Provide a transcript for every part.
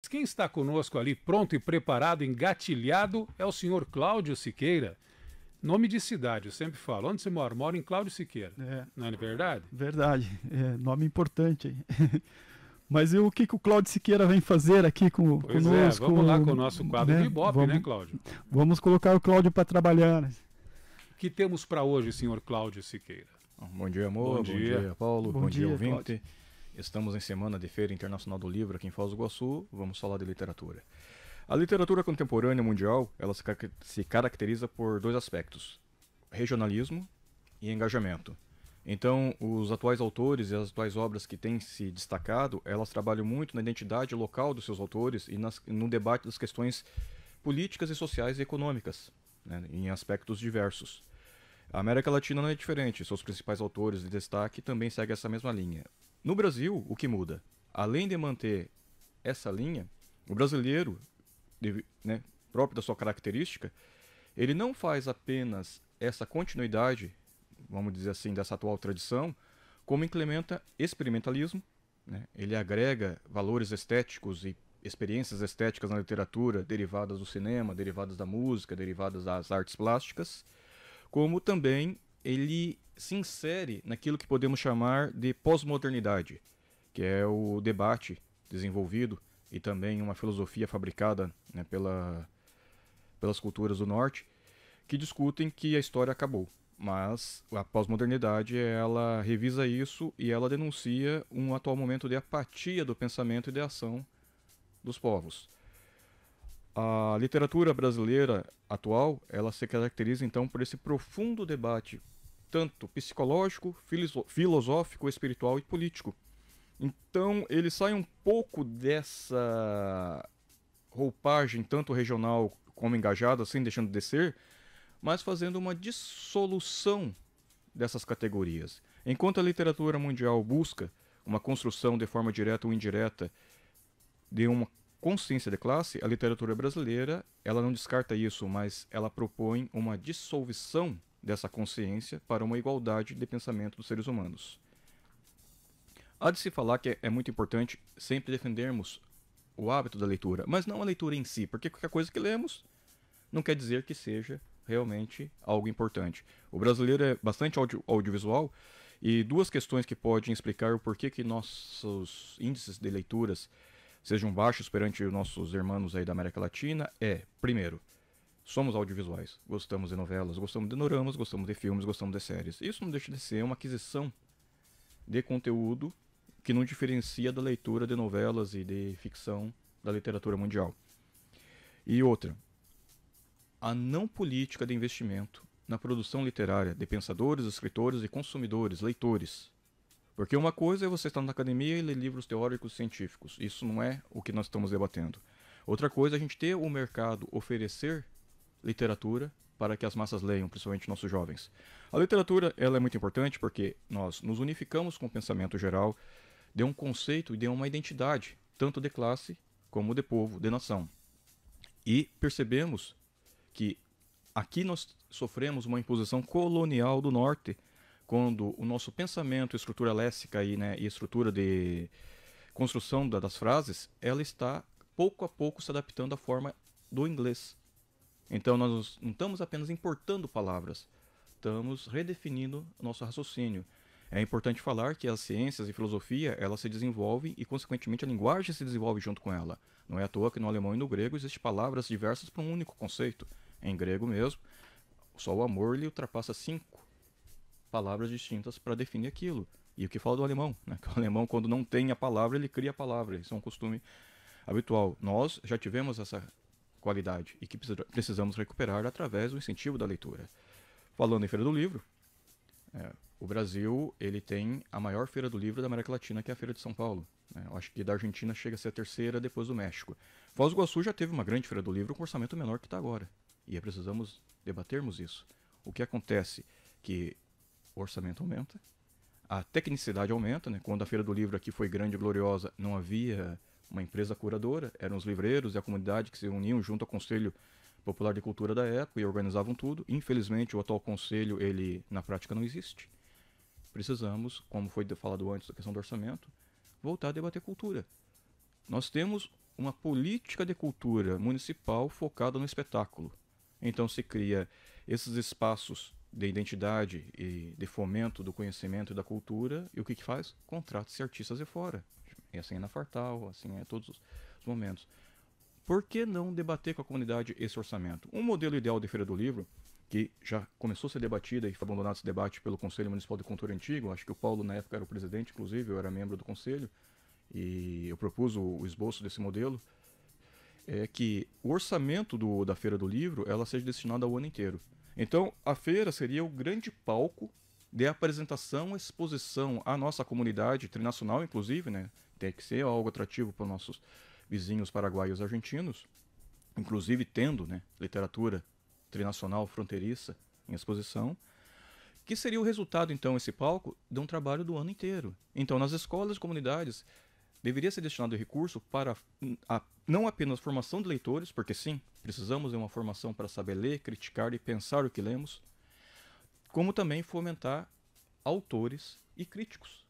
quem está conosco ali, pronto e preparado, engatilhado, é o senhor Cláudio Siqueira. Nome de cidade, eu sempre falo. Onde você mora? Moro em Cláudio Siqueira. Não é verdade? Verdade. Nome importante aí. Mas o que o Cláudio Siqueira vem fazer aqui conosco? Vamos lá com o nosso quadro de Ibope, né, Cláudio? Vamos colocar o Cláudio para trabalhar. O que temos para hoje, senhor Cláudio Siqueira? Bom dia, amor. Bom dia, Paulo. Bom dia, ouvinte. Cláudio. Estamos em semana de Feira Internacional do Livro aqui em Foz do Iguaçu. Vamos falar de literatura. A literatura contemporânea mundial, ela se caracteriza por dois aspectos: regionalismo e engajamento. Então, os atuais autores e as atuais obras que têm se destacado, elas trabalham muito na identidade local dos seus autores e no debate das questões políticas e sociais e econômicas, né, em aspectos diversos. A América Latina não é diferente, seus principais autores de destaque também seguem essa mesma linha. No Brasil, o que muda? Além de manter essa linha, o brasileiro, próprio da sua característica, ele não faz apenas essa continuidade, vamos dizer assim, dessa atual tradição, como implementa experimentalismo, né? Ele agrega valores estéticos e experiências estéticas na literatura derivadas do cinema, derivadas da música, derivadas das artes plásticas, como também ele se insere naquilo que podemos chamar de pós-modernidade, que é o debate desenvolvido e também uma filosofia fabricada, né, pelas culturas do norte, que discutem que a história acabou. Mas a pós-modernidade, ela revisa isso e ela denuncia um atual momento de apatia do pensamento e de ação dos povos. A literatura brasileira atual, ela se caracteriza então por esse profundo debate, tanto psicológico, filosófico, espiritual e político. Então ele sai um pouco dessa roupagem, tanto regional como engajada, sem deixando de ser, mas fazendo uma dissolução dessas categorias. Enquanto a literatura mundial busca uma construção de forma direta ou indireta de uma consciência de classe, a literatura brasileira, ela não descarta isso, mas ela propõe uma dissolução dessa consciência para uma igualdade de pensamento dos seres humanos. Há de se falar que é muito importante sempre defendermos o hábito da leitura, mas não a leitura em si, porque qualquer coisa que lemos não quer dizer que seja realmente algo importante. O brasileiro é bastante audiovisual e duas questões que podem explicar o porquê que nossos índices de leituras sejam baixos perante os nossos irmãos aí da América Latina é, primeiro, somos audiovisuais, gostamos de novelas, gostamos de doramas, gostamos de filmes, gostamos de séries. Isso não deixa de ser uma aquisição de conteúdo que não diferencia da leitura de novelas e de ficção da literatura mundial. E outra, a não política de investimento na produção literária de pensadores, escritores e consumidores, leitores. Porque uma coisa é você estar na academia e ler livros teóricos científicos. Isso não é o que nós estamos debatendo. Outra coisa é a gente ter o mercado oferecer literatura para que as massas leiam, principalmente nossos jovens. A literatura, ela é muito importante porque nós nos unificamos com o pensamento geral de um conceito e de uma identidade, tanto de classe como de povo, de nação. E percebemos que aqui nós sofremos uma imposição colonial do norte, quando o nosso pensamento, estrutura léxica e estrutura de construção das frases, ela está pouco a pouco se adaptando à forma do inglês. Então nós não estamos apenas importando palavras, estamos redefinindo nosso raciocínio. É importante falar que as ciências e filosofia, elas se desenvolvem e, consequentemente, a linguagem se desenvolve junto com ela. Não é à toa que no alemão e no grego existem palavras diversas para um único conceito. Em grego mesmo, só o amor lhe ultrapassa 5 palavras distintas para definir aquilo. E o que fala do alemão? Né? Que o alemão, quando não tem a palavra, ele cria a palavra. Isso é um costume habitual. Nós já tivemos essa qualidade e que precisamos recuperar através do incentivo da leitura. Falando em Feira do Livro, o Brasil ele tem a maior Feira do Livro da América Latina, que é a Feira de São Paulo. Eu acho que da Argentina chega a ser a terceira depois do México. Foz do Iguaçu já teve uma grande Feira do Livro com um orçamento menor que está agora. E precisamos debatermos isso. O que acontece? Que o orçamento aumenta, a tecnicidade aumenta, né? Quando a Feira do Livro aqui foi grande e gloriosa, não havia uma empresa curadora, eram os livreiros e a comunidade que se uniam junto ao Conselho Popular de Cultura da época e organizavam tudo. Infelizmente, o atual conselho, ele na prática não existe. Precisamos, como foi falado antes da questão do orçamento, voltar a debater cultura. Nós temos uma política de cultura municipal focada no espetáculo. Então se cria esses espaços de identidade e de fomento do conhecimento e da cultura, e o que faz? Contrata-se artistas de fora. E assim é na Fartal, assim é todos os momentos. Por que não debater com a comunidade esse orçamento? Um modelo ideal de Feira do Livro, que já começou a ser debatida e foi abandonado esse debate pelo Conselho Municipal de Cultura Antigo, acho que o Paulo na época era o presidente, inclusive, eu era membro do conselho, e eu propus o esboço desse modelo, é que o orçamento da Feira do Livro ela seja destinado ao ano inteiro. Então, a feira seria o grande palco de apresentação, exposição à nossa comunidade trinacional, inclusive, né? Tem que ser algo atrativo para os nossos vizinhos paraguaios e argentinos, inclusive tendo, né, literatura trinacional fronteiriça em exposição, que seria o resultado, então, esse palco, de um trabalho do ano inteiro. Então, nas escolas e comunidades, deveria ser destinado recurso para não apenas formação de leitores, porque sim, precisamos de uma formação para saber ler, criticar e pensar o que lemos, como também fomentar autores e críticos.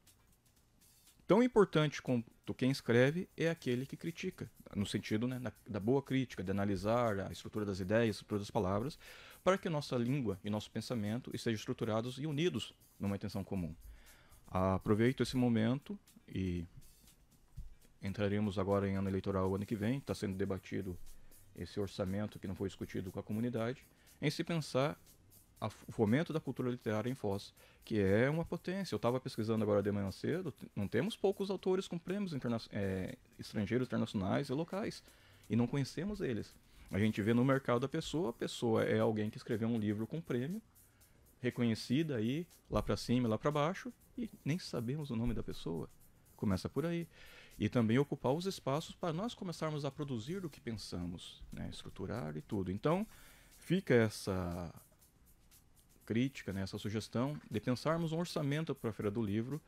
Tão importante quanto quem escreve é aquele que critica, no sentido, né, da boa crítica, de analisar a estrutura das ideias, a estrutura das palavras, para que nossa língua e nosso pensamento estejam estruturados e unidos numa intenção comum. Aproveito esse momento e entraremos agora em ano eleitoral o ano que vem, está sendo debatido esse orçamento que não foi discutido com a comunidade, em se pensar o fomento da cultura literária em Foz, que é uma potência. Eu estava pesquisando agora de manhã cedo, não temos poucos autores com prêmios estrangeiros, internacionais e locais, e não conhecemos eles. A gente vê no mercado a pessoa é alguém que escreveu um livro com prêmio, reconhecida aí, lá para cima e lá para baixo, e nem sabemos o nome da pessoa. Começa por aí. E também ocupar os espaços para nós começarmos a produzir o que pensamos, né? Estruturar e tudo. Então, fica essa crítica, né? Essa sugestão de pensarmos um orçamento para a Feira do Livro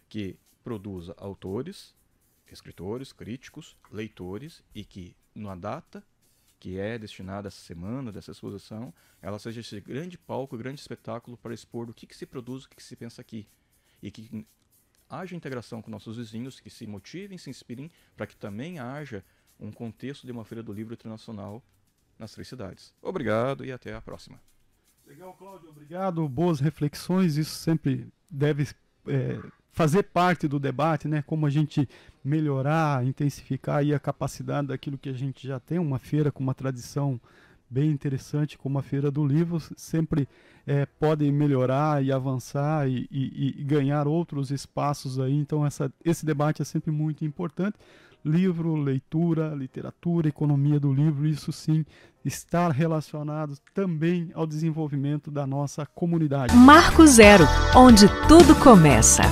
que produza autores, escritores, críticos, leitores e que, na data que é destinada a essa semana, dessa exposição, ela seja esse grande palco, grande espetáculo para expor o que se produz, o que se pensa aqui. E que haja integração com nossos vizinhos, que se motivem, se inspirem, para que também haja um contexto de uma Feira do Livro Internacional nas 3 cidades. Obrigado e até a próxima. Legal, Cláudio, obrigado. Boas reflexões, isso sempre deve fazer parte do debate, né? Como a gente melhorar, intensificar aí a capacidade daquilo que a gente já tem, uma feira com uma tradição bem interessante, como a Feira do Livro, sempre podem melhorar e avançar e ganhar outros espaços aí. Então esse debate é sempre muito importante. Livro, leitura, literatura, economia do livro, isso sim está relacionado também ao desenvolvimento da nossa comunidade. Marco Zero, onde tudo começa.